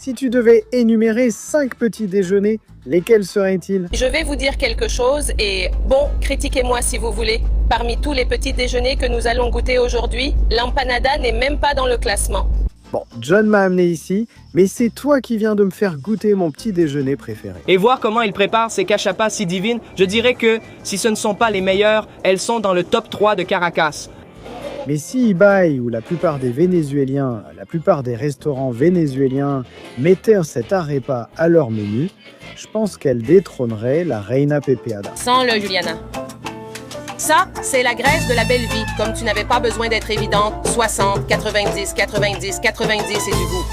Si tu devais énumérer 5 petits déjeuners, lesquels seraient-ils? Je vais vous dire quelque chose et bon, critiquez-moi si vous voulez. Parmi tous les petits déjeuners que nous allons goûter aujourd'hui, l'empanada n'est même pas dans le classement. Bon, John m'a amené ici, mais c'est toi qui viens de me faire goûter mon petit déjeuner préféré. Et voir comment il prépare ces cachapas si divines, je dirais que si ce ne sont pas les meilleures, elles sont dans le top 3 de Caracas. Mais si Ibai ou la plupart des Vénézuéliens, la plupart des restaurants vénézuéliens mettaient cette arepa à leur menu, je pense qu'elle détrônerait la Reina Pepeada. Sens-le, Juliana. Ça, c'est la graisse de la belle vie. Comme tu n'avais pas besoin d'être évidente, 60, 90, 90, 90 et du goût.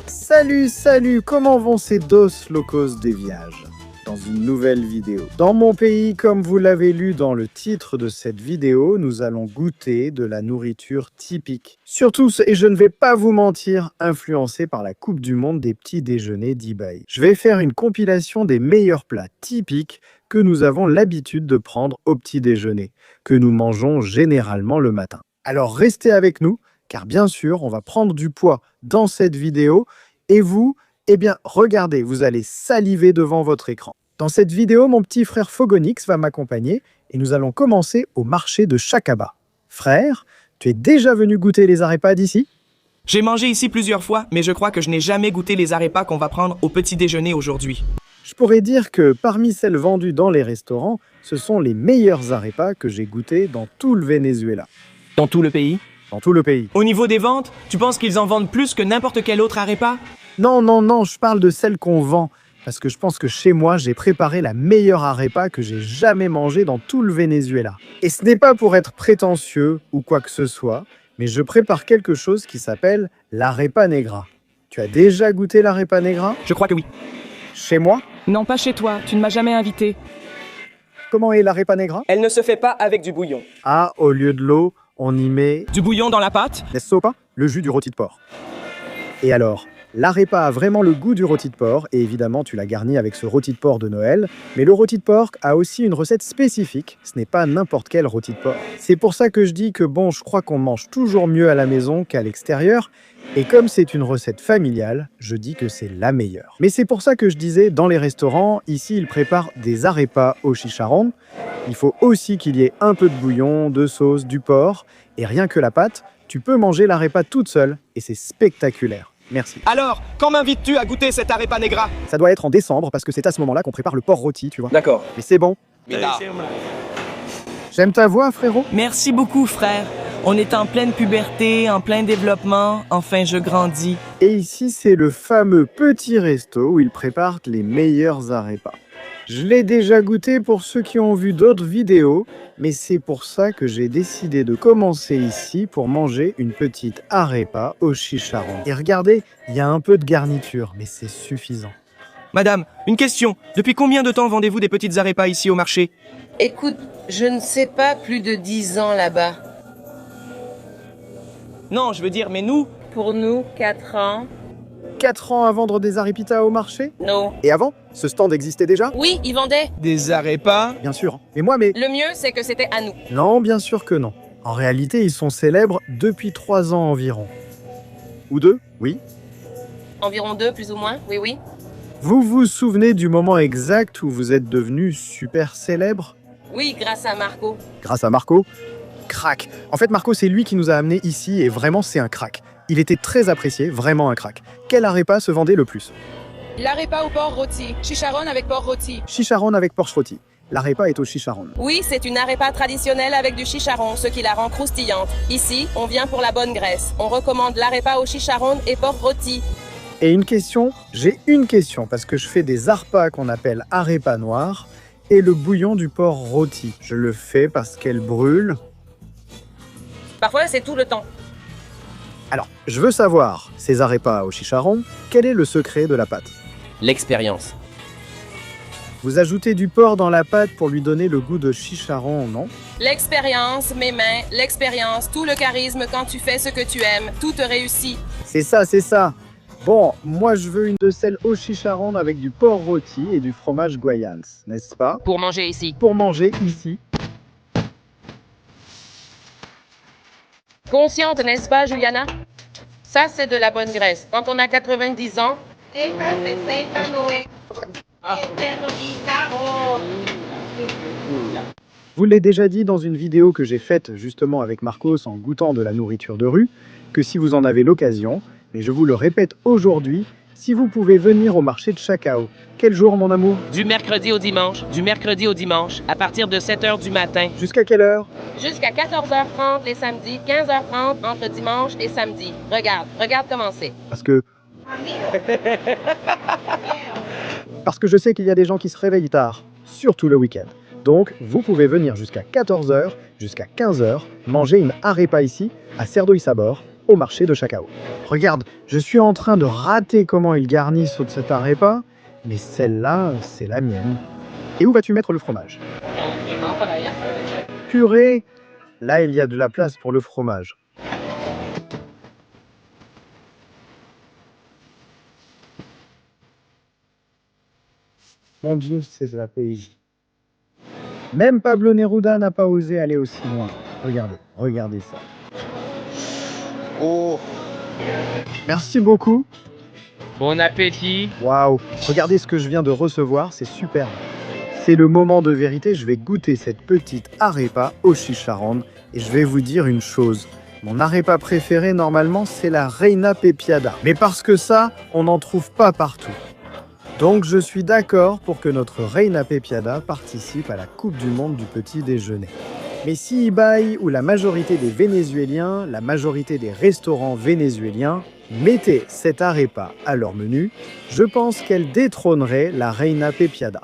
Salut, comment vont ces dos locos des viages? Dans une nouvelle vidéo. Dans mon pays, comme vous l'avez lu dans le titre de cette vidéo, nous allons goûter de la nourriture typique. Surtout, et je ne vais pas vous mentir, influencé par la Coupe du Monde des petits déjeuners d'Ibai. Je vais faire une compilation des meilleurs plats typiques que nous avons l'habitude de prendre au petit déjeuner, que nous mangeons généralement le matin. Alors restez avec nous, car bien sûr, on va prendre du poids dans cette vidéo, et vous, eh bien, regardez, vous allez saliver devant votre écran. Dans cette vidéo, mon petit frère Fogonix va m'accompagner et nous allons commencer au marché de Chacaba. Frère, tu es déjà venu goûter les arepas d'ici? J'ai mangé ici plusieurs fois, mais je crois que je n'ai jamais goûté les arepas qu'on va prendre au petit déjeuner aujourd'hui. Je pourrais dire que parmi celles vendues dans les restaurants, ce sont les meilleures arepas que j'ai goûtées dans tout le Venezuela. Dans tout le pays? Dans tout le pays. Au niveau des ventes, tu penses qu'ils en vendent plus que n'importe quel autre arepa? Non, je parle de celles qu'on vend. Parce que je pense que chez moi, j'ai préparé la meilleure arepa que j'ai jamais mangée dans tout le Venezuela. Et ce n'est pas pour être prétentieux ou quoi que ce soit, mais je prépare quelque chose qui s'appelle l'arepa negra. Tu as déjà goûté l'arepa negra? Je crois que oui. Chez moi? Non, pas chez toi, tu ne m'as jamais invité. Comment est l'arepa negra? Elle ne se fait pas avec du bouillon. Ah, au lieu de l'eau, on y met... Du bouillon dans la pâte? N'est-ce pas? Le jus du rôti de porc. Et alors? L'arepa a vraiment le goût du rôti de porc, et évidemment tu l'as garni avec ce rôti de porc de Noël, mais le rôti de porc a aussi une recette spécifique, ce n'est pas n'importe quel rôti de porc. C'est pour ça que je dis que bon, je crois qu'on mange toujours mieux à la maison qu'à l'extérieur, et comme c'est une recette familiale, je dis que c'est la meilleure. Mais c'est pour ça que je disais, dans les restaurants, ici ils préparent des arepas au chicharrón, il faut aussi qu'il y ait un peu de bouillon, de sauce, du porc, et rien que la pâte, tu peux manger l'arepa toute seule, et c'est spectaculaire. Merci. Alors, quand m'invites-tu à goûter cette arepa negra? Ça doit être en décembre, parce que c'est à ce moment-là qu'on prépare le porc rôti, tu vois. D'accord. Mais c'est bon. J'aime ta voix, frérot. Merci beaucoup, frère. On est en pleine puberté, en plein développement, enfin je grandis. Et ici, c'est le fameux petit resto où ils préparent les meilleures arepas. Je l'ai déjà goûté pour ceux qui ont vu d'autres vidéos, mais c'est pour ça que j'ai décidé de commencer ici pour manger une petite arepa au chicharron. Et regardez, il y a un peu de garniture, mais c'est suffisant. Madame, une question. Depuis combien de temps vendez-vous des petites arepas ici au marché? Écoute, je ne sais pas, plus de 10 ans là-bas. Non, je veux dire, mais nous... Pour nous, 4 ans. 4 ans à vendre des arepitas au marché? Non. Et avant, ce stand existait déjà? Oui, ils vendaient. Des arepas? Bien sûr. Et moi, mais... Le mieux, c'est que c'était à nous. Non, bien sûr que non. En réalité, ils sont célèbres depuis 3 ans environ. Ou 2, oui. Environ 2, plus ou moins, oui. Vous vous souvenez du moment exact où vous êtes devenu super célèbre? Oui, grâce à Marco. Grâce à Marco? Crack. En fait, Marco, c'est lui qui nous a amenés ici et vraiment, c'est un crack. Il était très apprécié, vraiment un crack. Quelle arepa se vendait le plus? L'arepa au porc rôti. Chicharron avec porc rôti. Chicharron avec porc rôti. L'arepa est au chicharron. Oui, c'est une arepa traditionnelle avec du chicharron, ce qui la rend croustillante. Ici, on vient pour la bonne graisse. On recommande l'arepa au chicharron et porc rôti. Et une question? J'ai une question, parce que je fais des arepas qu'on appelle arepa noire et le bouillon du porc rôti. Je le fais parce qu'elle brûle. Parfois, c'est tout le temps. Alors, je veux savoir, ces arepas au chicharron, quel est le secret de la pâte? L'expérience. Vous ajoutez du porc dans la pâte pour lui donner le goût de chicharron, non? L'expérience, mes mains, l'expérience, tout le charisme quand tu fais ce que tu aimes, tout te réussit. C'est ça. Bon, moi je veux une de celles au chicharron avec du porc rôti et du fromage Guayans, n'est-ce pas? Pour manger ici. Pour manger ici. Consciente, n'est-ce pas, Juliana? Ça, c'est de la bonne graisse. Quand on a 90 ans, Vous l'ai déjà dit dans une vidéo que j'ai faite justement avec Marcos en goûtant de la nourriture de rue, que si vous en avez l'occasion, mais je vous le répète aujourd'hui, si vous pouvez venir au marché de Chacao. Quel jour, mon amour? du mercredi au dimanche, à partir de 7 h du matin, Jusqu'à quelle heure? jusqu'à 14 h 30 les samedis, 15 h 30 entre dimanche et samedi. Regarde comment c'est. Parce que je sais qu'il y a des gens qui se réveillent tard, surtout le week-end. Donc, vous pouvez venir jusqu'à 14 h, jusqu'à 15 h, manger une arepa ici, à Cerdo y Sabor, au marché de Chacao. Regarde, je suis en train de rater comment ils garnissent cette arepa, mais celle-là, c'est la mienne. Et où vas-tu mettre le fromage? Purée! Là, il y a de la place pour le fromage. Mon Dieu, c'est la pays. Même Pablo Neruda n'a pas osé aller aussi loin. Regardez ça. Oh, Merci beaucoup. Bon appétit. Waouh, regardez ce que je viens de recevoir, c'est superbe. C'est le moment de vérité, je vais goûter cette petite arepa au chicharrón et je vais vous dire une chose. Mon arepa préférée, normalement, c'est la Reina Pepiada. Mais parce que ça, on n'en trouve pas partout. Donc je suis d'accord pour que notre Reina Pepiada participe à la Coupe du Monde du petit déjeuner. Mais si Ibai ou la majorité des Vénézuéliens, la majorité des restaurants vénézuéliens, mettaient cette arepa à leur menu, je pense qu'elle détrônerait la Reina Pepiada.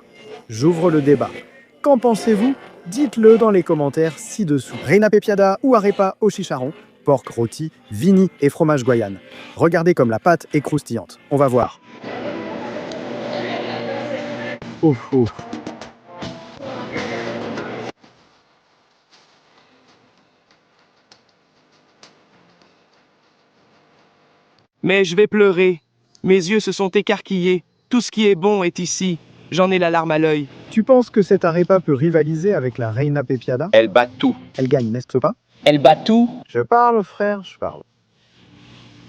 J'ouvre le débat. Qu'en pensez-vous? Dites-le dans les commentaires ci-dessous. Reina Pepiada ou arepa au chicharron, porc rôti, vini et fromage Guayane. Regardez comme la pâte est croustillante. On va voir. Ouf, ouf. Mais je vais pleurer. Mes yeux se sont écarquillés. Tout ce qui est bon est ici. J'en ai la larme à l'œil. Tu penses que cette arepa peut rivaliser avec la Reina Pepiada? elle bat tout. Elle gagne, n'est-ce pas? Elle bat tout. Je parle, frère, je parle.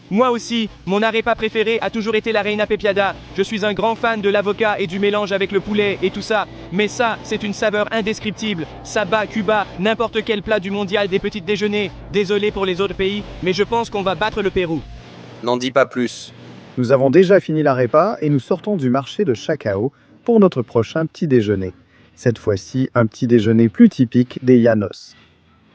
Moi aussi, mon arepa préférée a toujours été la Reina Pepiada. Je suis un grand fan de l'avocat et du mélange avec le poulet et tout ça. Mais ça, c'est une saveur indescriptible. Ça bat Cuba, n'importe quel plat du mondial des petits déjeuners. Désolé pour les autres pays, mais je pense qu'on va battre le Pérou. N'en dis pas plus. Nous avons déjà fini l'arepa et nous sortons du marché de Chacao pour notre prochain petit déjeuner. Cette fois-ci, un petit déjeuner plus typique des Llanos.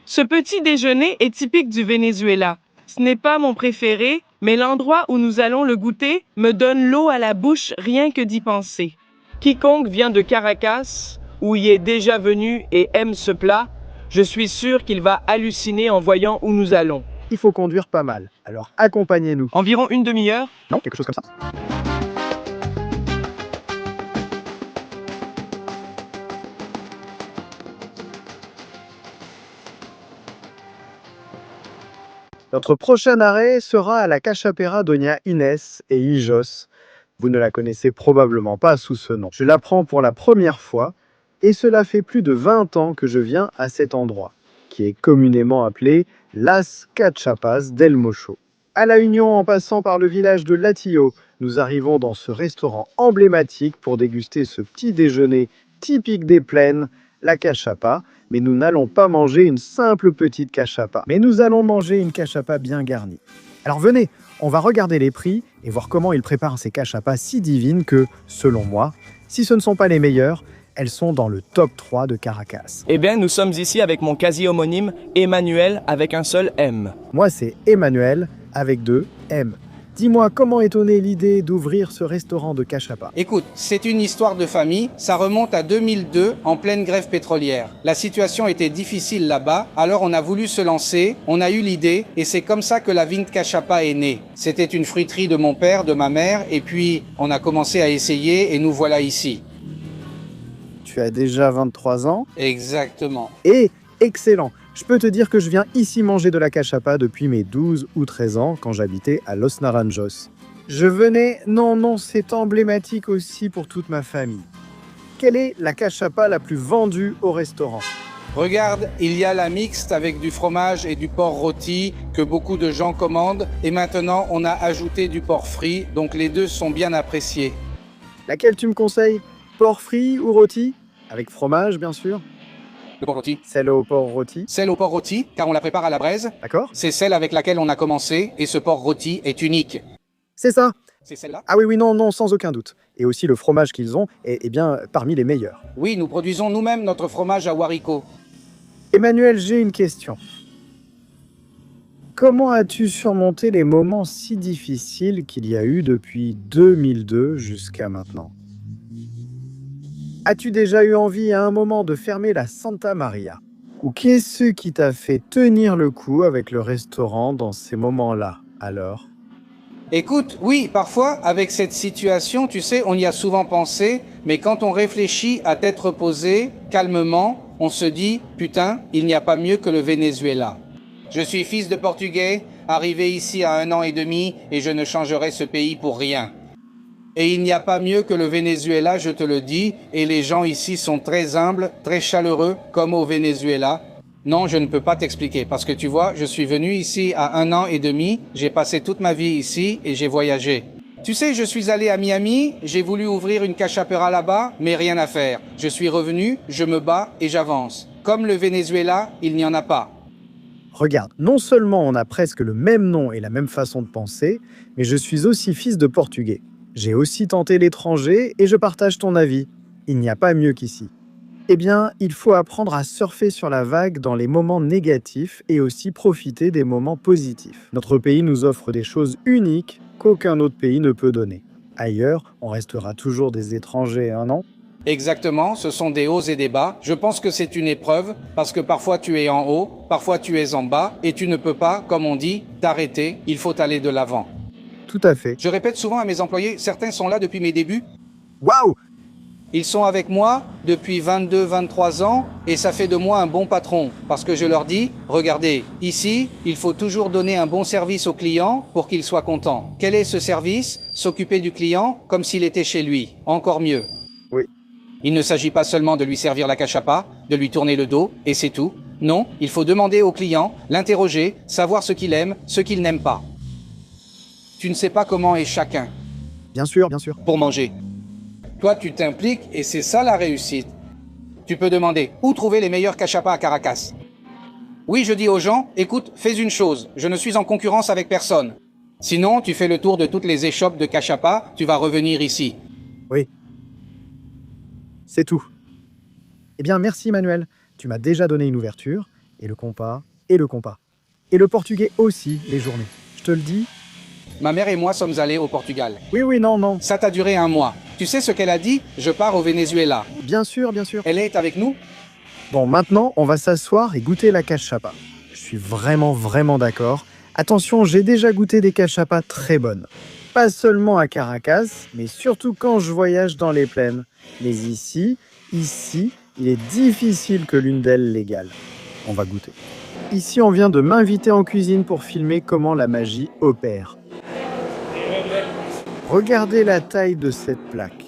Ce petit déjeuner est typique du Venezuela. Ce n'est pas mon préféré, mais l'endroit où nous allons le goûter me donne l'eau à la bouche rien que d'y penser. Quiconque vient de Caracas, ou y est déjà venu et aime ce plat, je suis sûr qu'il va halluciner en voyant où nous allons. Il faut conduire pas mal, alors accompagnez-nous. Environ une demi-heure. Non, quelque chose comme ça. Notre prochain arrêt sera à la Cachapera Doña Inés et Illos. Vous ne la connaissez probablement pas sous ce nom. Je l'apprends pour la première fois et cela fait plus de 20 ans que je viens à cet endroit, qui est communément appelé Las Cachapas del Mocho. À La Union, en passant par le village de Latillo, nous arrivons dans ce restaurant emblématique pour déguster ce petit déjeuner typique des plaines, la cachapa. Mais nous n'allons pas manger une simple petite cachapa, mais nous allons manger une cachapa bien garnie. Alors venez, on va regarder les prix et voir comment ils préparent ces cachapas si divines que, selon moi, si ce ne sont pas les meilleures, elles sont dans le top 3 de Caracas. Eh bien, nous sommes ici avec mon quasi-homonyme Emmanuel avec un seul M. Moi, c'est Emmanuel avec 2 M. Dis-moi, comment est née l'idée d'ouvrir ce restaurant de cachapa? Écoute, c'est une histoire de famille, ça remonte à 2002, en pleine grève pétrolière. La situation était difficile là-bas, alors on a voulu se lancer, on a eu l'idée, et c'est comme ça que la Vigne Cachapa est née. C'était une fruiterie de mon père, de ma mère, et puis on a commencé à essayer, et nous voilà ici. Tu as déjà 23 ans? Exactement. Et excellent! Je peux te dire que je viens ici manger de la cachapa depuis mes 12 ou 13 ans quand j'habitais à Los Naranjos. Je venais... Non, c'est emblématique aussi pour toute ma famille. Quelle est la cachapa la plus vendue au restaurant? Regarde, il y a la mixte avec du fromage et du porc rôti que beaucoup de gens commandent. Et maintenant, on a ajouté du porc frit, donc les deux sont bien appréciés. Laquelle tu me conseilles? Porc frit ou rôti? Avec fromage, bien sûr. Le porc rôti. Celle au porc rôti. Celle au porc rôti, car on la prépare à la braise. D'accord? C'est celle avec laquelle on a commencé, et ce porc rôti est unique. C'est ça. C'est celle-là? Ah oui, oui, non, non, sans aucun doute. Et aussi le fromage qu'ils ont est bien parmi les meilleurs. Oui, nous produisons nous-mêmes notre fromage à Wariko. Emmanuel, j'ai une question. Comment as-tu surmonté les moments si difficiles qu'il y a eu depuis 2002 jusqu'à maintenant? As-tu déjà eu envie à un moment de fermer la Santa Maria? Ou qu'est-ce qui t'a fait tenir le coup avec le restaurant dans ces moments-là, alors? Écoute, oui, parfois, avec cette situation, tu sais, on y a souvent pensé, mais quand on réfléchit à tête reposée, calmement, on se dit, putain, il n'y a pas mieux que le Venezuela. Je suis fils de Portugais, arrivé ici à 1 an et demi, et je ne changerai ce pays pour rien. Et il n'y a pas mieux que le Venezuela, je te le dis, et les gens ici sont très humbles, très chaleureux, comme au Venezuela. Non, je ne peux pas t'expliquer, parce que tu vois, je suis venu ici à 1 an et demi, j'ai passé toute ma vie ici et j'ai voyagé. Tu sais, je suis allé à Miami, j'ai voulu ouvrir une cachapera là-bas, mais rien à faire. Je suis revenu, je me bats et j'avance. Comme le Venezuela, il n'y en a pas. Regarde, non seulement on a presque le même nom et la même façon de penser, mais je suis aussi fils de Portugais. J'ai aussi tenté l'étranger et je partage ton avis. Il n'y a pas mieux qu'ici. Eh bien, il faut apprendre à surfer sur la vague dans les moments négatifs et aussi profiter des moments positifs. Notre pays nous offre des choses uniques qu'aucun autre pays ne peut donner. Ailleurs, on restera toujours des étrangers, non? Exactement, ce sont des hauts et des bas. Je pense que c'est une épreuve, parce que parfois tu es en haut, parfois tu es en bas, et tu ne peux pas, comme on dit, t'arrêter, il faut aller de l'avant. Tout à fait. Je répète souvent à mes employés, certains sont là depuis mes débuts. Waouh! Ils sont avec moi depuis 22-23 ans et ça fait de moi un bon patron parce que je leur dis, regardez, ici, il faut toujours donner un bon service au client pour qu'il soit content. Quel est ce service? S'occuper du client comme s'il était chez lui. Encore mieux. Oui. Il ne s'agit pas seulement de lui servir la cachapa, de lui tourner le dos et c'est tout. Non, il faut demander au client, l'interroger, savoir ce qu'il aime, ce qu'il n'aime pas. Tu ne sais pas comment est chacun. Bien sûr, bien sûr. Pour manger. Toi, tu t'impliques et c'est ça la réussite. Tu peux demander où trouver les meilleurs cachapas à Caracas. Oui, je dis aux gens, écoute, fais une chose, je ne suis en concurrence avec personne. Sinon, tu fais le tour de toutes les échoppes de cachapa, tu vas revenir ici. Oui. C'est tout. Eh bien, merci Manuel. Tu m'as déjà donné une ouverture, et le compas, et le compas. Et le portugais aussi, les journées. Je te le dis. Ma mère et moi sommes allés au Portugal. Oui, oui, non, non. Ça t'a duré 1 mois. Tu sais ce qu'elle a dit? Je pars au Venezuela. Bien sûr, bien sûr. Elle est avec nous? Bon, maintenant, on va s'asseoir et goûter la cachapa. Je suis vraiment d'accord. Attention, j'ai déjà goûté des cachapas très bonnes. Pas seulement à Caracas, mais surtout quand je voyage dans les plaines. Mais ici, il est difficile que l'une d'elles l'égale. On va goûter. Ici, on vient de m'inviter en cuisine pour filmer comment la magie opère. Regardez la taille de cette plaque.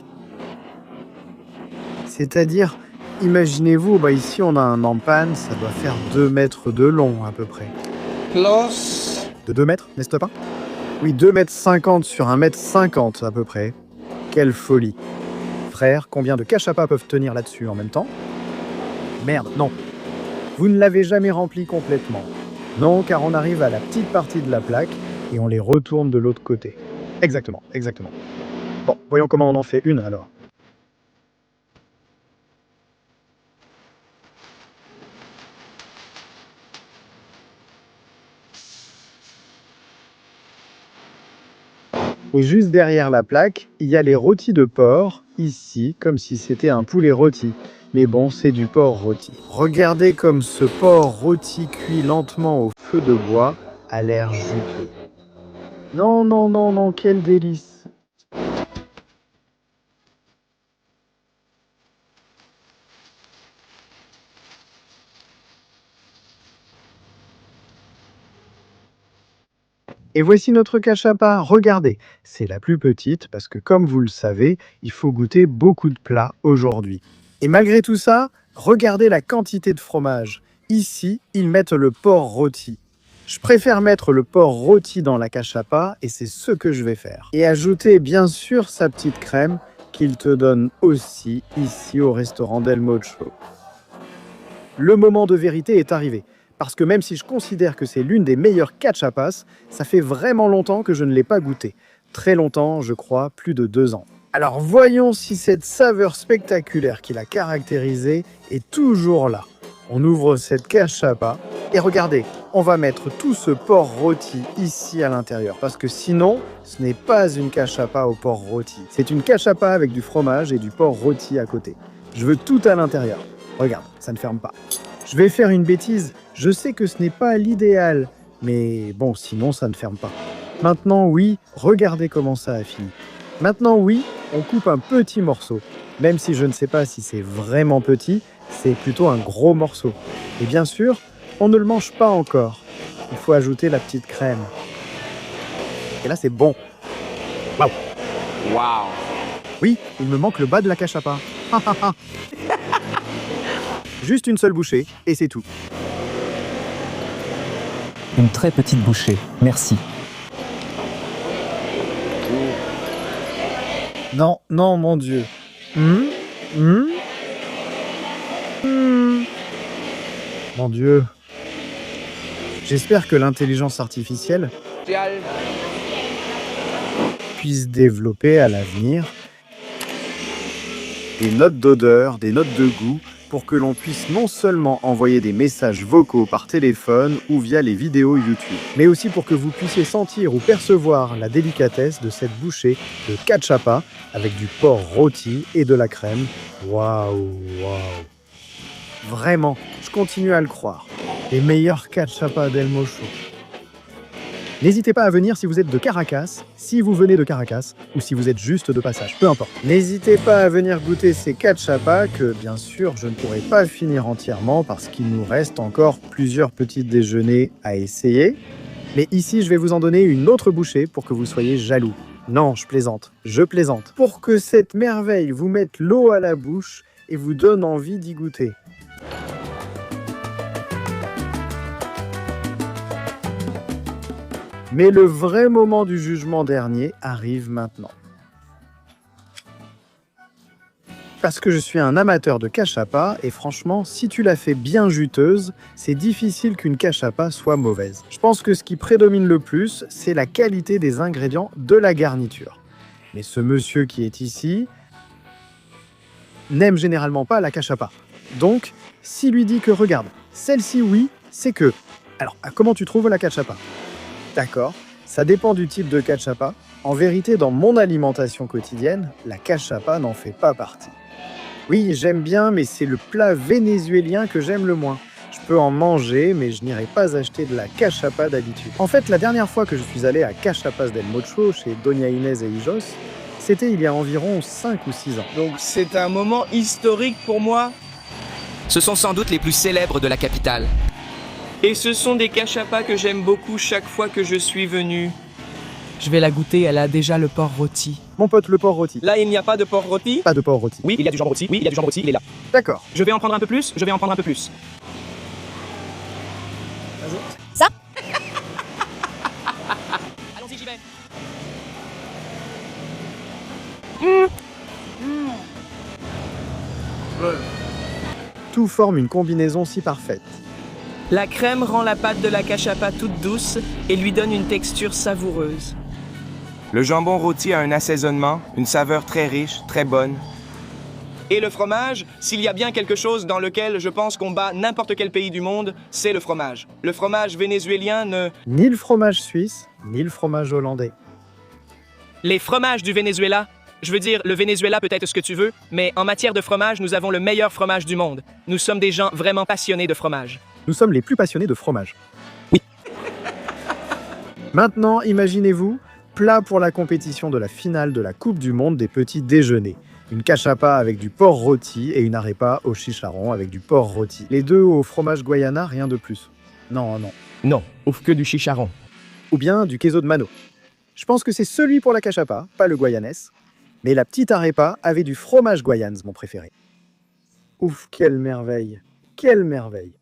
C'est-à-dire, imaginez-vous, ici on a un empan, ça doit faire 2 mètres de long à peu près. Close. De 2 mètres, n'est-ce pas? Oui, 2,50 m sur 1,50 m à peu près. Quelle folie. Frère, combien de cachapas peuvent tenir là-dessus en même temps? Merde, non. Vous ne l'avez jamais rempli complètement. Non, car on arrive à la petite partie de la plaque et on les retourne de l'autre côté. Exactement. Bon, voyons comment on en fait une alors. Et juste derrière la plaque, il y a les rôtis de porc, ici, comme si c'était un poulet rôti. Mais bon, c'est du porc rôti. Regardez comme ce porc rôti cuit lentement au feu de bois a l'air juteux. Non, quel délice! Et voici notre cachapa, regardez, c'est la plus petite parce que comme vous le savez, il faut goûter beaucoup de plats aujourd'hui. Et malgré tout ça, Regardez la quantité de fromage. Ici, ils mettent le porc rôti. Je préfère mettre le porc rôti dans la cachapa et c'est ce que je vais faire. Et ajouter bien sûr sa petite crème qu'il te donne aussi ici au restaurant Del Mocho. Le moment de vérité est arrivé. Parce que même si je considère que c'est l'une des meilleures cachapas, ça fait vraiment longtemps que je ne l'ai pas goûté. Très longtemps, je crois, plus de 2 ans. Alors voyons si cette saveur spectaculaire qui l'a caractérisée est toujours là. On ouvre cette cachapa et regardez, on va mettre tout ce porc rôti ici à l'intérieur. Parce que sinon, ce n'est pas une cachapa au porc rôti. C'est une cachapa avec du fromage et du porc rôti à côté. Je veux tout à l'intérieur. Regarde, ça ne ferme pas. Je vais faire une bêtise. Je sais que ce n'est pas l'idéal. Mais bon, sinon ça ne ferme pas. Maintenant, oui, regardez comment ça a fini. Maintenant, oui, on coupe un petit morceau. Même si je ne sais pas si c'est vraiment petit, c'est plutôt un gros morceau. Et bien sûr, on ne le mange pas encore. Il faut ajouter la petite crème. Et là, c'est bon. Waouh! Waouh. Oui, il me manque le bas de la cachapa. Juste une seule bouchée, et c'est tout. Une très petite bouchée, merci. Non, non, mon Dieu. Mon Dieu. J'espère que l'intelligence artificielle puisse développer à l'avenir des notes d'odeur, des notes de goût, pour que l'on puisse non seulement envoyer des messages vocaux par téléphone ou via les vidéos YouTube, mais aussi pour que vous puissiez sentir ou percevoir la délicatesse de cette bouchée de cachapa avec du porc rôti et de la crème. Waouh, waouh. Vraiment, je continue à le croire. Les meilleurs cachapa Del Mocho. N'hésitez pas à venir si vous êtes de Caracas, si vous venez de Caracas, ou si vous êtes juste de passage, peu importe. N'hésitez pas à venir goûter ces cachapas que, bien sûr, je ne pourrai pas finir entièrement parce qu'il nous reste encore plusieurs petits déjeuners à essayer. Mais ici, je vais vous en donner une autre bouchée pour que vous soyez jaloux. Non, je plaisante, pour que cette merveille vous mette l'eau à la bouche et vous donne envie d'y goûter. Mais le vrai moment du jugement dernier arrive maintenant. Parce que je suis un amateur de cachapa et franchement, si tu la fais bien juteuse, c'est difficile qu'une cachapa soit mauvaise. Je pense que ce qui prédomine le plus, c'est la qualité des ingrédients de la garniture. Mais ce monsieur qui est ici n'aime généralement pas la cachapa. Donc, s'il lui dit que regarde, celle-ci oui, c'est que... Alors, comment tu trouves la cachapa ? D'accord, ça dépend du type de cachapa. En vérité, dans mon alimentation quotidienne, la cachapa n'en fait pas partie. Oui, j'aime bien, mais c'est le plat vénézuélien que j'aime le moins. Je peux en manger, mais je n'irai pas acheter de la cachapa d'habitude. En fait, la dernière fois que je suis allé à Cachapas del Mocho, chez Doña Inés et Hijos, c'était il y a environ 5 ou 6 ans. Donc c'est un moment historique pour moi. Ce sont sans doute les plus célèbres de la capitale. Et ce sont des cachapas que j'aime beaucoup chaque fois que je suis venu. Je vais la goûter, elle a déjà le porc rôti. Mon pote, le porc rôti. Là, il n'y a pas de porc rôti? Pas de porc rôti. Oui, il y a du jambon rôti. Oui, il y a du jambon rôti, il est là. D'accord. Je vais en prendre un peu plus, Ça Allons-y, j'y vais. Tout forme une combinaison si parfaite. La crème rend la pâte de la cachapa toute douce et lui donne une texture savoureuse. Le jambon rôti a un assaisonnement, une saveur très riche, très bonne. Et le fromage, s'il y a bien quelque chose dans lequel je pense qu'on bat n'importe quel pays du monde, c'est le fromage. Le fromage vénézuélien ne... Ni le fromage suisse, ni le fromage hollandais. Les fromages du Venezuela, je veux dire, le Venezuela peut être ce que tu veux, mais en matière de fromage, nous avons le meilleur fromage du monde. Nous sommes des gens vraiment passionnés de fromage. Nous sommes les plus passionnés de fromage. Oui. Maintenant, imaginez-vous, plat pour la compétition de la finale de la Coupe du Monde des petits déjeuners. Une cachapa avec du porc rôti et une arepa au chicharron avec du porc rôti. Les deux au fromage guayana, rien de plus. Non, non. Non, ouf que du chicharron. Ou bien du queso de mano. Je pense que c'est celui pour la cachapa, pas le guayanès. Mais la petite arepa avait du fromage guayans, mon préféré. Ouf, quelle merveille! Quelle merveille!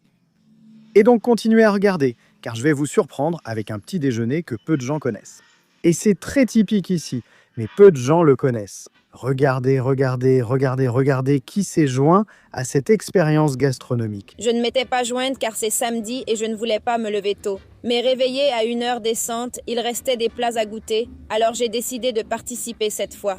Et donc continuez à regarder, car je vais vous surprendre avec un petit déjeuner que peu de gens connaissent. Et c'est très typique ici, mais peu de gens le connaissent. Regardez, regardez, regardez, regardez qui s'est joint à cette expérience gastronomique. Je ne m'étais pas jointe car c'est samedi et je ne voulais pas me lever tôt. Mais réveillé à une heure décente, il restait des plats à goûter, alors j'ai décidé de participer cette fois.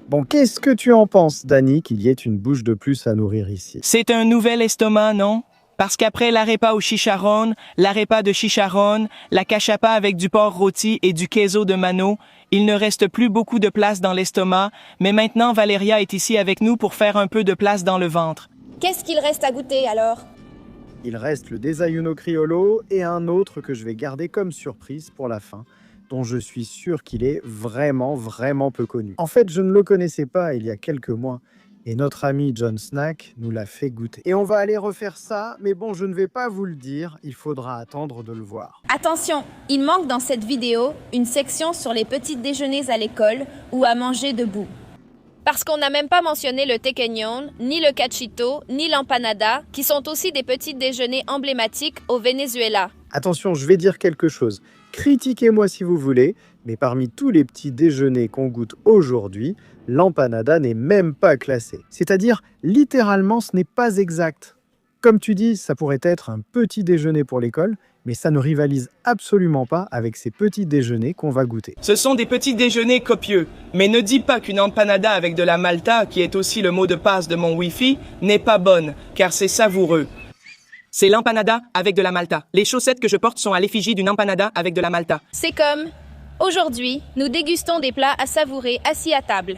Bon, qu'est-ce que tu en penses, Dani, qu'il y ait une bouche de plus à nourrir ici? C'est un nouvel estomac, non? Parce qu'après l'arepa au chicharron, l'arepa de chicharron, la cachapa avec du porc rôti et du queso de mano, il ne reste plus beaucoup de place dans l'estomac, mais maintenant Valeria est ici avec nous pour faire un peu de place dans le ventre. Qu'est-ce qu'il reste à goûter alors? Il reste le desayuno criollo et un autre que je vais garder comme surprise pour la fin, dont je suis sûr qu'il est vraiment, vraiment peu connu. En fait, je ne le connaissais pas il y a quelques mois, et notre ami John Snack nous l'a fait goûter. Et on va aller refaire ça, mais bon, je ne vais pas vous le dire, il faudra attendre de le voir. Attention, il manque dans cette vidéo une section sur les petits déjeuners à l'école ou à manger debout. Parce qu'on n'a même pas mentionné le tequeñón, ni le cachito, ni l'empanada, qui sont aussi des petits déjeuners emblématiques au Venezuela. Attention, je vais dire quelque chose. Critiquez-moi si vous voulez, mais parmi tous les petits déjeuners qu'on goûte aujourd'hui, l'empanada n'est même pas classée. C'est-à-dire, littéralement, ce n'est pas exact. Comme tu dis, ça pourrait être un petit déjeuner pour l'école, mais ça ne rivalise absolument pas avec ces petits déjeuners qu'on va goûter. Ce sont des petits déjeuners copieux, mais ne dis pas qu'une empanada avec de la malta, qui est aussi le mot de passe de mon Wi-Fi, n'est pas bonne, car c'est savoureux. C'est l'empanada avec de la malta. Les chaussettes que je porte sont à l'effigie d'une empanada avec de la malta. C'est comme... Aujourd'hui, nous dégustons des plats à savourer assis à table.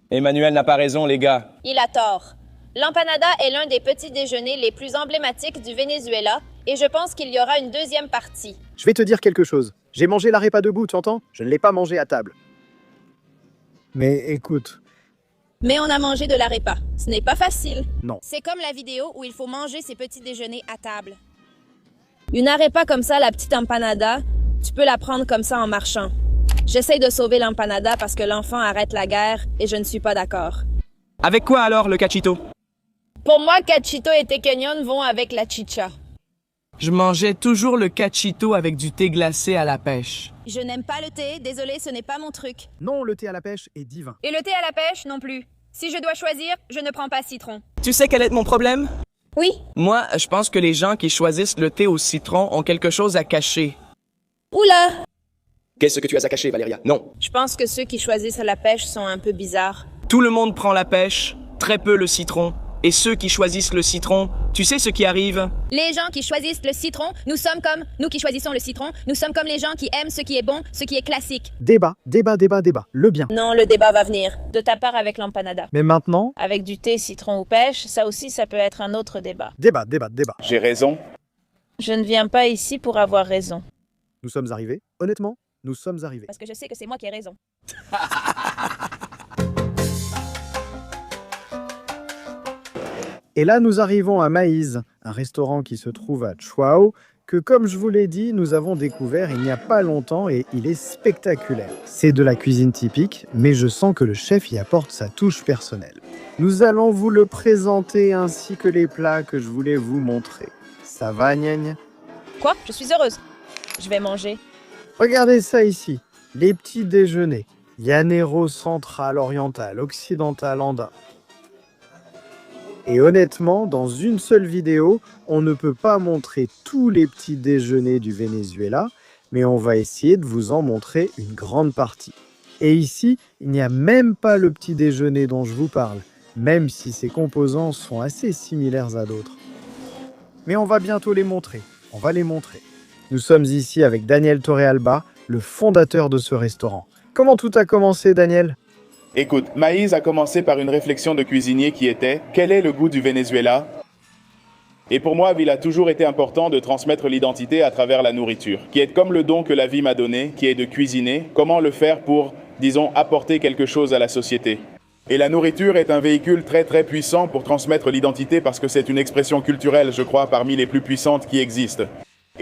Emmanuel n'a pas raison, les gars. Il a tort. L'empanada est l'un des petits déjeuners les plus emblématiques du Venezuela et je pense qu'il y aura une deuxième partie. Je vais te dire quelque chose. J'ai mangé l'arepa debout, tu entends? Je ne l'ai pas mangé à table. Mais écoute... Mais on a mangé de l'arepa. Ce n'est pas facile. Non. C'est comme la vidéo où il faut manger ses petits déjeuners à table. Une arepa comme ça, la petite empanada, tu peux la prendre comme ça en marchant. J'essaye de sauver l'empanada parce que l'enfant arrête la guerre et je ne suis pas d'accord. Avec quoi alors le cachito? Pour moi, cachito et tequeñón vont avec la chicha. Je mangeais toujours le cachito avec du thé glacé à la pêche. Je n'aime pas le thé, désolé, ce n'est pas mon truc. Non, le thé à la pêche est divin. Et le thé à la pêche non plus. Si je dois choisir, je ne prends pas citron. Tu sais quel est mon problème? Oui. Moi, je pense que les gens qui choisissent le thé au citron ont quelque chose à cacher. Oula! Qu'est-ce que tu as à cacher, Valeria? Non. Je pense que ceux qui choisissent la pêche sont un peu bizarres. Tout le monde prend la pêche, très peu le citron. Et ceux qui choisissent le citron, tu sais ce qui arrive? Les gens qui choisissent le citron, nous sommes comme... Nous qui choisissons le citron, nous sommes comme les gens qui aiment ce qui est bon, ce qui est classique. Débat, débat, débat, débat. Le bien. Non, le débat va venir. De ta part avec l'empanada. Mais maintenant... Avec du thé, citron ou pêche, ça aussi, ça peut être un autre débat. Débat, débat, débat. J'ai raison. Je ne viens pas ici pour avoir raison. Nous sommes arrivés. Honnêtement, nous sommes arrivés. Parce que je sais que c'est moi qui ai raison. Et là, nous arrivons à Maïz, un restaurant qui se trouve à Chuao, que comme je vous l'ai dit, nous avons découvert il n'y a pas longtemps et il est spectaculaire. C'est de la cuisine typique, mais je sens que le chef y apporte sa touche personnelle. Nous allons vous le présenter ainsi que les plats que je voulais vous montrer. Ça va, gnagne? Quoi? Je suis heureuse. Je vais manger. Regardez ça ici, les petits déjeuners. Llanero central, oriental, occidental, andin. Et honnêtement, dans une seule vidéo, on ne peut pas montrer tous les petits déjeuners du Venezuela, mais on va essayer de vous en montrer une grande partie. Et ici, il n'y a même pas le petit déjeuner dont je vous parle, même si ses composants sont assez similaires à d'autres. Mais on va bientôt les montrer, on va les montrer. Nous sommes ici avec Daniel Torrealba, le fondateur de ce restaurant. Comment tout a commencé, Daniel ? Écoute, Maïz a commencé par une réflexion de cuisinier qui était « Quel est le goût du Venezuela ?» Et pour moi, il a toujours été important de transmettre l'identité à travers la nourriture, qui est comme le don que la vie m'a donné, qui est de cuisiner, comment le faire pour, disons, apporter quelque chose à la société. Et la nourriture est un véhicule très très puissant pour transmettre l'identité parce que c'est une expression culturelle, je crois, parmi les plus puissantes qui existent.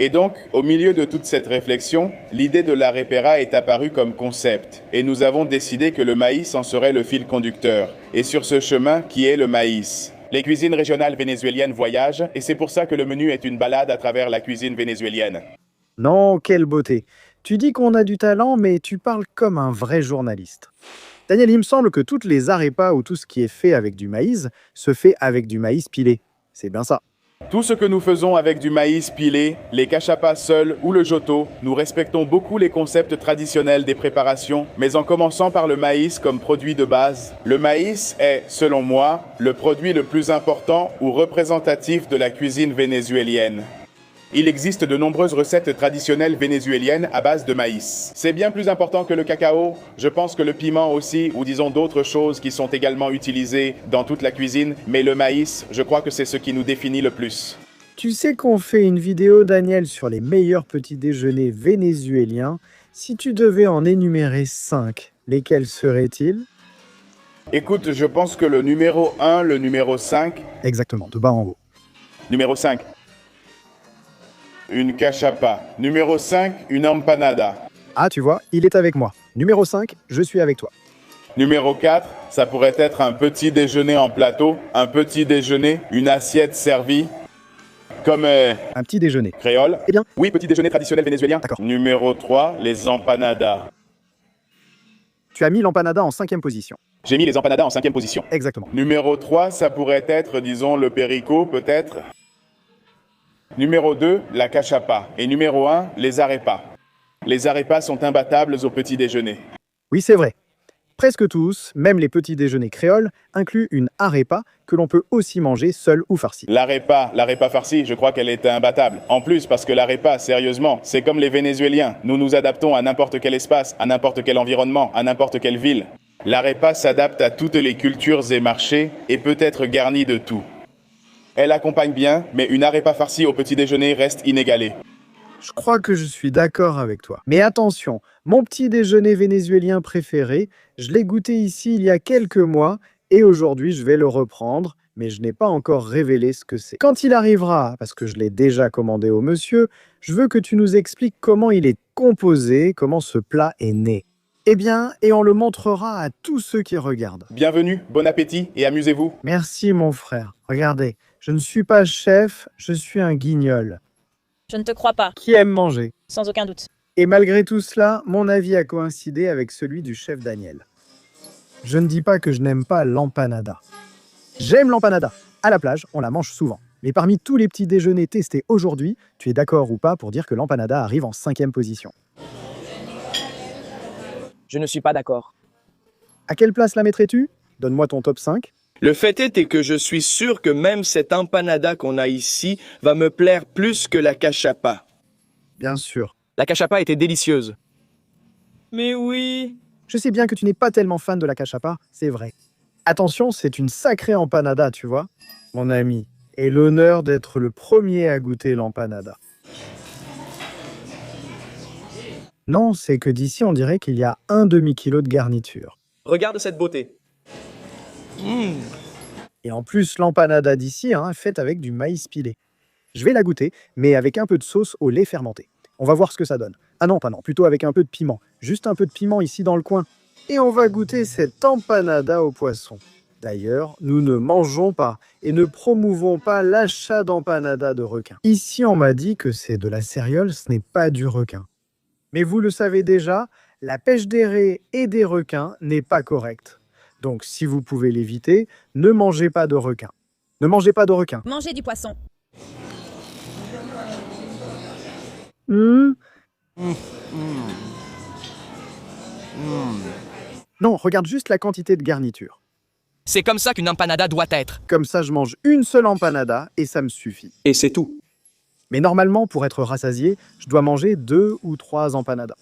Et donc, au milieu de toute cette réflexion, l'idée de l'arepera est apparue comme concept. Et nous avons décidé que le maïs en serait le fil conducteur. Et sur ce chemin, qui est le maïs. Les cuisines régionales vénézuéliennes voyagent, et c'est pour ça que le menu est une balade à travers la cuisine vénézuélienne. Non, quelle beauté. Tu dis qu'on a du talent, mais tu parles comme un vrai journaliste. Daniel, il me semble que toutes les arepas ou tout ce qui est fait avec du maïs se fait avec du maïs pilé. C'est bien ça. Tout ce que nous faisons avec du maïs pilé, les cachapas seuls ou le joto, nous respectons beaucoup les concepts traditionnels des préparations, mais en commençant par le maïs comme produit de base. Le maïs est, selon moi, le produit le plus important ou représentatif de la cuisine vénézuélienne. Il existe de nombreuses recettes traditionnelles vénézuéliennes à base de maïs. C'est bien plus important que le cacao. Je pense que le piment aussi, ou disons d'autres choses qui sont également utilisées dans toute la cuisine, mais le maïs, je crois que c'est ce qui nous définit le plus. Tu sais qu'on fait une vidéo, Daniel, sur les meilleurs petits déjeuners vénézuéliens. Si tu devais en énumérer 5, lesquels seraient-ils? Écoute, je pense que le numéro 1, le numéro 5... Exactement, de bas en haut. Numéro 5. Une cachapa. Numéro 5, une empanada. Ah, tu vois, il est avec moi. Numéro 5, je suis avec toi. Numéro 4, ça pourrait être un petit déjeuner en plateau, un petit déjeuner, une assiette servie, comme... Un petit déjeuner. Créole. Eh bien. Oui, petit déjeuner traditionnel vénézuélien. D'accord. Numéro 3, les empanadas. Tu as mis l'empanada en 5e position. J'ai mis les empanadas en 5e position. Exactement. Numéro 3, ça pourrait être, disons, le perico, peut-être. Numéro 2, la cachapa. Et numéro 1, les arepas. Les arepas sont imbattables au petit déjeuner. Oui, c'est vrai. Presque tous, même les petits déjeuners créoles, incluent une arepa que l'on peut aussi manger seule ou farcie. L'arepa farcie, je crois qu'elle est imbattable. En plus, parce que l'arepa, sérieusement, c'est comme les Vénézuéliens. Nous nous adaptons à n'importe quel espace, à n'importe quel environnement, à n'importe quelle ville. L'arepa s'adapte à toutes les cultures et marchés et peut être garnie de tout. Elle accompagne bien, mais une arepa farcie au petit déjeuner reste inégalée. Je crois que je suis d'accord avec toi. Mais attention, mon petit déjeuner vénézuélien préféré, je l'ai goûté ici il y a quelques mois et aujourd'hui je vais le reprendre, mais je n'ai pas encore révélé ce que c'est. Quand il arrivera, parce que je l'ai déjà commandé au monsieur, je veux que tu nous expliques comment il est composé, comment ce plat est né. Eh bien, et on le montrera à tous ceux qui regardent. Bienvenue, bon appétit et amusez-vous. Merci mon frère. Regardez, je ne suis pas chef, je suis un guignol. Je ne te crois pas. Qui aime manger. Sans aucun doute. Et malgré tout cela, mon avis a coïncidé avec celui du chef Daniel. Je ne dis pas que je n'aime pas l'empanada. J'aime l'empanada. À la plage, on la mange souvent. Mais parmi tous les petits déjeuners testés aujourd'hui, tu es d'accord ou pas pour dire que l'empanada arrive en 5e position? Je ne suis pas d'accord. À quelle place la mettrais-tu? Donne-moi ton top 5. Le fait est que je suis sûr que même cette empanada qu'on a ici va me plaire plus que la cachapa. Bien sûr. La cachapa était délicieuse. Mais oui. Je sais bien que tu n'es pas tellement fan de la cachapa, c'est vrai. Attention, c'est une sacrée empanada, tu vois, mon ami. Et l'honneur d'être le premier à goûter l'empanada. Non, c'est que d'ici, on dirait qu'il y a un demi-kilo de garniture. Regarde cette beauté. Et en plus, l'empanada d'ici est faite avec du maïs pilé. Je vais la goûter, mais avec un peu de sauce au lait fermenté. On va voir ce que ça donne. Ah non, pas non, plutôt avec un peu de piment. Juste un peu de piment ici dans le coin. Et on va goûter cette empanada au poisson. D'ailleurs, nous ne mangeons pas et ne promouvons pas l'achat d'empanada de requin. Ici, on m'a dit que c'est de la céréole, ce n'est pas du requin. Mais vous le savez déjà, la pêche des raies et des requins n'est pas correcte. Donc, si vous pouvez l'éviter, ne mangez pas de requin. Ne mangez pas de requin. Mangez du poisson. Non, regarde juste la quantité de garniture. C'est comme ça qu'une empanada doit être. Comme ça, je mange une seule empanada et ça me suffit. Et c'est tout. Mais normalement, pour être rassasié, je dois manger 2 ou 3 empanadas.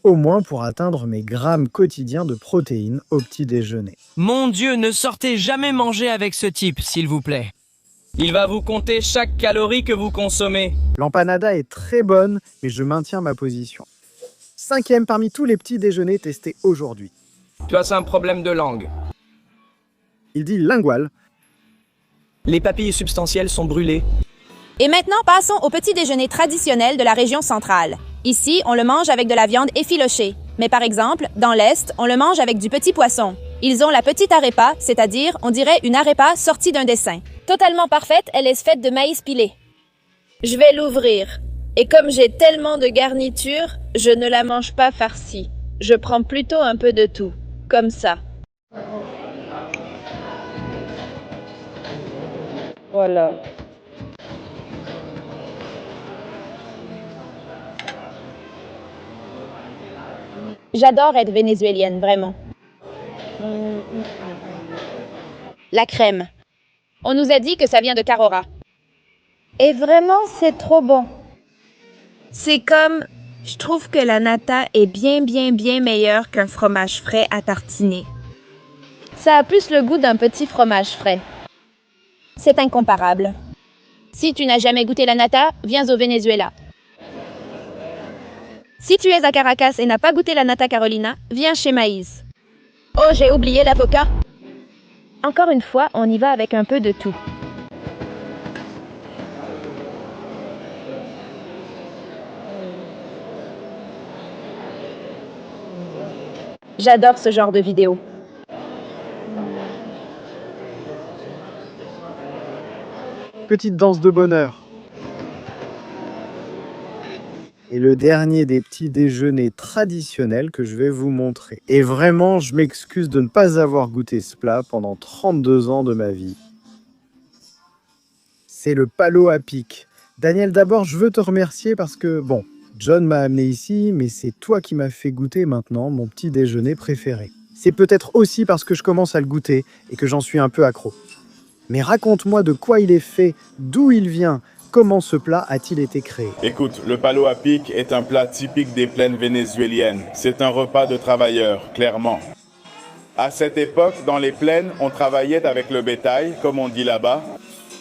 Au moins pour atteindre mes grammes quotidiens de protéines au petit déjeuner. Mon Dieu, ne sortez jamais manger avec ce type, s'il vous plaît. Il va vous compter chaque calorie que vous consommez. L'empanada est très bonne, mais je maintiens ma position. 5e parmi tous les petits déjeuners testés aujourd'hui. Tu as un problème de langue. Il dit lingual. Les papilles substantielles sont brûlées. Et maintenant, passons au petit déjeuner traditionnel de la région centrale. Ici, on le mange avec de la viande effilochée. Mais par exemple, dans l'Est, on le mange avec du petit poisson. Ils ont la petite arepa, c'est-à-dire, on dirait une arepa sortie d'un dessin. Totalement parfaite, elle est faite de maïs pilé. Je vais l'ouvrir. Et comme j'ai tellement de garniture, je ne la mange pas farcie. Je prends plutôt un peu de tout. Comme ça. Voilà. J'adore être vénézuélienne, vraiment. La crème. On nous a dit que ça vient de Carora. Et vraiment, c'est trop bon. C'est comme... Je trouve que la nata est bien meilleure qu'un fromage frais à tartiner. Ça a plus le goût d'un petit fromage frais. C'est incomparable. Si tu n'as jamais goûté la nata, viens au Venezuela. Si tu es à Caracas et n'as pas goûté la nata Carolina, viens chez Maïs. Oh, j'ai oublié l'avocat. Encore une fois, on y va avec un peu de tout. J'adore ce genre de vidéo. Petite danse de bonheur. Et le dernier des petits déjeuners traditionnels que je vais vous montrer. Et vraiment, je m'excuse de ne pas avoir goûté ce plat pendant 32 ans de ma vie. C'est le palo à pic. Daniel, d'abord, je veux te remercier parce que, bon, John m'a amené ici, mais c'est toi qui m'as fait goûter maintenant mon petit déjeuner préféré. C'est peut-être aussi parce que je commence à le goûter et que j'en suis un peu accro. Mais raconte-moi de quoi il est fait, d'où il vient, comment ce plat a-t-il été créé? Écoute, le palo à pic est un plat typique des plaines vénézuéliennes. C'est un repas de travailleurs, clairement. À cette époque, dans les plaines, on travaillait avec le bétail, comme on dit là-bas.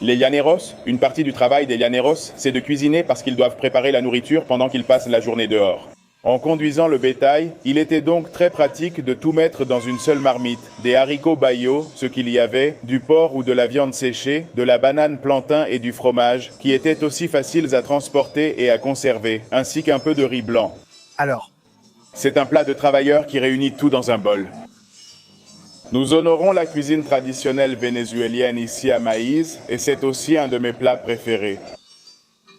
Les llaneros, une partie du travail des llaneros, c'est de cuisiner parce qu'ils doivent préparer la nourriture pendant qu'ils passent la journée dehors. En conduisant le bétail, il était donc très pratique de tout mettre dans une seule marmite. Des haricots bayo, ce qu'il y avait, du porc ou de la viande séchée, de la banane plantain et du fromage, qui étaient aussi faciles à transporter et à conserver, ainsi qu'un peu de riz blanc. Alors, c'est un plat de travailleurs qui réunit tout dans un bol. Nous honorons la cuisine traditionnelle vénézuélienne ici à Maïs, et c'est aussi un de mes plats préférés.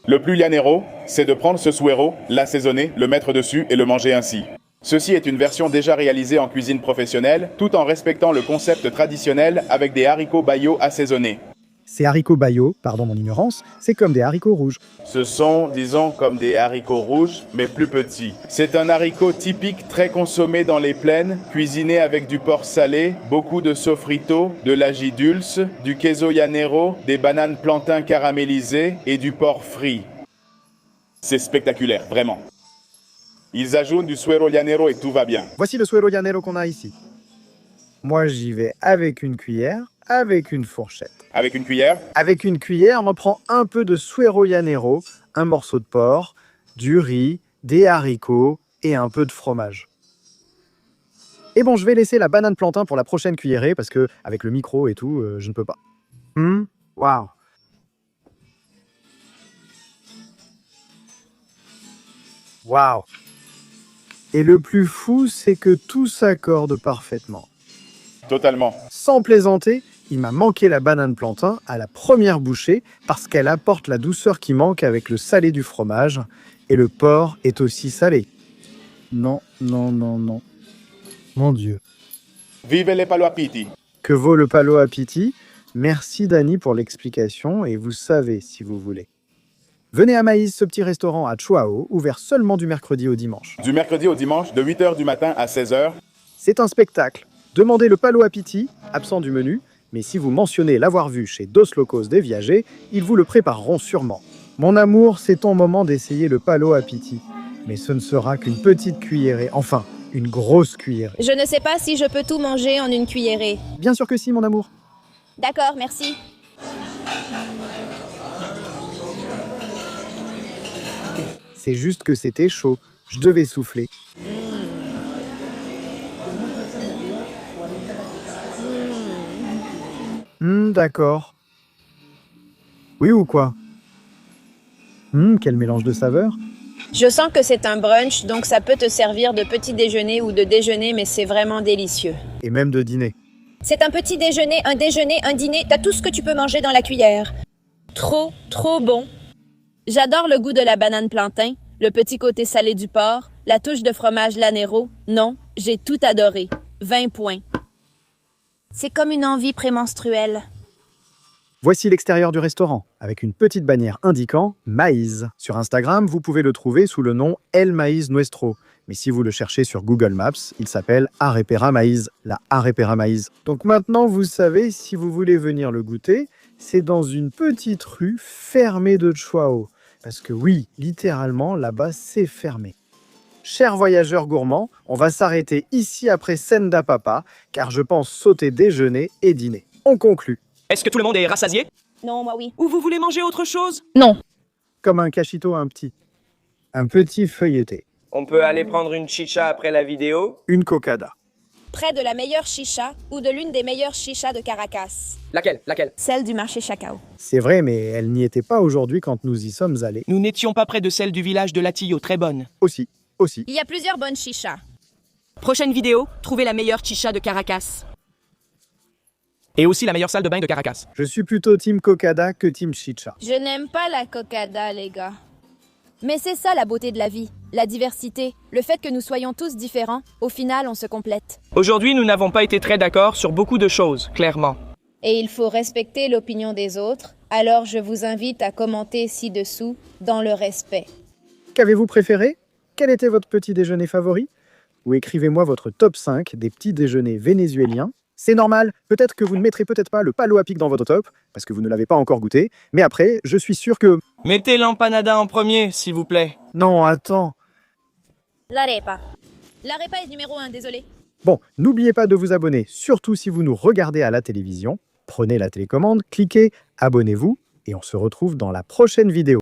Le plus llanero, c'est de prendre ce suero, l'assaisonner, le mettre dessus et le manger ainsi. Ceci est une version déjà réalisée en cuisine professionnelle, tout en respectant le concept traditionnel avec des haricots bayo assaisonnés. Ces haricots bayo, pardon mon ignorance, c'est comme des haricots rouges. Ce sont, disons, comme des haricots rouges, mais plus petits. C'est un haricot typique très consommé dans les plaines, cuisiné avec du porc salé, beaucoup de sofrito, de l'ají dulce, du queso llanero, des bananes plantain caramélisées et du porc frit. C'est spectaculaire, vraiment. Ils ajoutent du suero llanero et tout va bien. Voici le suero llanero qu'on a ici. Moi, j'y vais avec une cuillère, avec une fourchette. Avec une cuillère? Avec une cuillère, on prend un peu de suero llanero, un morceau de porc, du riz, des haricots et un peu de fromage. Et bon, je vais laisser la banane plantain pour la prochaine cuillerée parce que, avec le micro et tout, je ne peux pas. Waouh! Waouh! Et le plus fou, c'est que tout s'accorde parfaitement. Totalement. Sans plaisanter, il m'a manqué la banane plantain à la première bouchée parce qu'elle apporte la douceur qui manque avec le salé du fromage et le porc est aussi salé. Non, non, non, non. Mon Dieu. Vive les palo a pic. Que vaut le palo a pic? Merci Dani pour l'explication et vous savez si vous voulez. Venez à Maïs, ce petit restaurant à Chuao, ouvert seulement du mercredi au dimanche. Du mercredi au dimanche, de 8h du matin à 16h. C'est un spectacle. Demandez le palo a pic, absent du menu, mais si vous mentionnez l'avoir vu chez Dos Locos des Viagers, ils vous le prépareront sûrement. Mon amour, c'est ton moment d'essayer le palo a pic. Mais ce ne sera qu'une petite cuillerée, enfin, une grosse cuillerée. Je ne sais pas si je peux tout manger en une cuillerée. Bien sûr que si, mon amour. D'accord, merci. C'est juste que c'était chaud. Je devais souffler. D'accord. Oui ou quoi? Quel mélange de saveurs. Je sens que c'est un brunch, donc ça peut te servir de petit déjeuner ou de déjeuner, mais c'est vraiment délicieux. Et même de dîner. C'est un petit déjeuner, un dîner, t'as tout ce que tu peux manger dans la cuillère. Trop, trop bon. J'adore le goût de la banane plantain, le petit côté salé du porc, la touche de fromage Lanero. Non, j'ai tout adoré. 20 points. C'est comme une envie prémenstruelle. Voici l'extérieur du restaurant, avec une petite bannière indiquant « Maíz ». Sur Instagram, vous pouvez le trouver sous le nom El Maíz Nuestro. Mais si vous le cherchez sur Google Maps, il s'appelle Arepera Maíz, la Arepera Maíz. Donc maintenant, vous savez, si vous voulez venir le goûter, c'est dans une petite rue fermée de Chuao. Parce que oui, littéralement, là-bas, c'est fermé. Chers voyageurs gourmands, on va s'arrêter ici après Senda Papa, car je pense sauter déjeuner et dîner. On conclut. Est-ce que tout le monde est rassasié? Non, moi oui. Ou vous voulez manger autre chose? Non. Comme un cachito, un petit feuilleté. On peut aller prendre une chicha après la vidéo? Une cocada. Près de la meilleure chicha ou de l'une des meilleures chichas de Caracas. Laquelle? Celle du marché Chacao. C'est vrai, mais elle n'y était pas aujourd'hui quand nous y sommes allés. Nous n'étions pas près de celle du village de Latillo, très bonne. Aussi. Il y a plusieurs bonnes chichas. Prochaine vidéo, trouvez la meilleure chicha de Caracas. Et aussi la meilleure salle de bain de Caracas. Je suis plutôt team cocada que team chicha. Je n'aime pas la cocada, les gars. Mais c'est ça la beauté de la vie, la diversité, le fait que nous soyons tous différents, au final on se complète. Aujourd'hui, nous n'avons pas été très d'accord sur beaucoup de choses, clairement. Et il faut respecter l'opinion des autres, alors je vous invite à commenter ci-dessous dans le respect. Qu'avez-vous préféré? Quel était votre petit déjeuner favori? Ou écrivez-moi votre top 5 des petits déjeuners vénézuéliens. C'est normal, peut-être que vous ne mettrez peut-être pas le palo à pic dans votre top, parce que vous ne l'avez pas encore goûté, mais après, je suis sûr que... Mettez l'empanada en premier, s'il vous plaît. Non, attends. L'arepa. L'arepa est numéro 1, désolé. Bon, n'oubliez pas de vous abonner, surtout si vous nous regardez à la télévision. Prenez la télécommande, cliquez, abonnez-vous, et on se retrouve dans la prochaine vidéo.